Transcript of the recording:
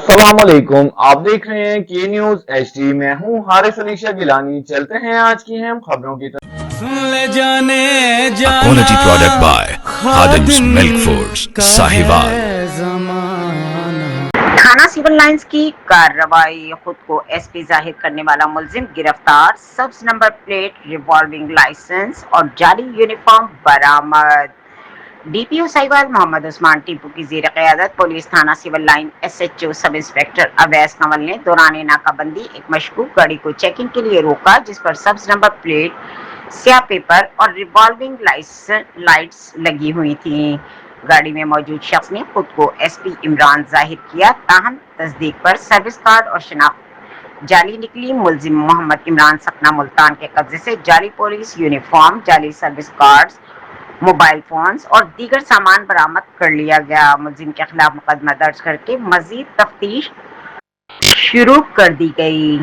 अस्सलाम वालेकुम। आप देख रहे हैं के न्यूज HD। मैं हूं हारिस अलीशा गिलानी। चलते हैं आज की अहम खबरों की तरफ। ले जाने A जाना quality product by Khadim's Khadim Milk Foods, का Sahiwal. है जमाना। थाना सिविल लाइंस की कार्रवाई। खुद को एसपी जाहिर करने वाला मुलजिम गिरफ्तार। सब्ज नंबर प्लेट, रिवॉल्विंग लाइसेंस और जाली यूनिफॉर्म बरामद। डीपीओ साहिवाल मोहम्मद उस्मान टीपू की जेर क़यादत पुलिस थाना civil line SHO sub inspector Awais Kanwal ने दौरान नाकाबंदी एक मशकूक गाड़ी को चेकिंग के लिए रोका, जिस पर सब्ज नंबर प्लेट, स्याह पेपर और रिवॉल्विंग लाइट्स लगी हुई थी। गाड़ी में मौजूद शख्स ने खुद को SP इमरान जाहिर किया, ताहम तस्दीक पर सर्विस कार्ड और शनाख्त जाली निकली। मुलजिम मोहम्मद इमरान सकना मुल्तान के कब्जे से जाली पुलिस यूनिफॉर्म, जाली सर्विस कार्ड्स, मोबाइल फोन्स और दीगर सामान बरामद कर लिया गया। मुलजिम के खिलाफ मुकदमा दर्ज करके मजीद तफ्तीश शुरू कर दी गई।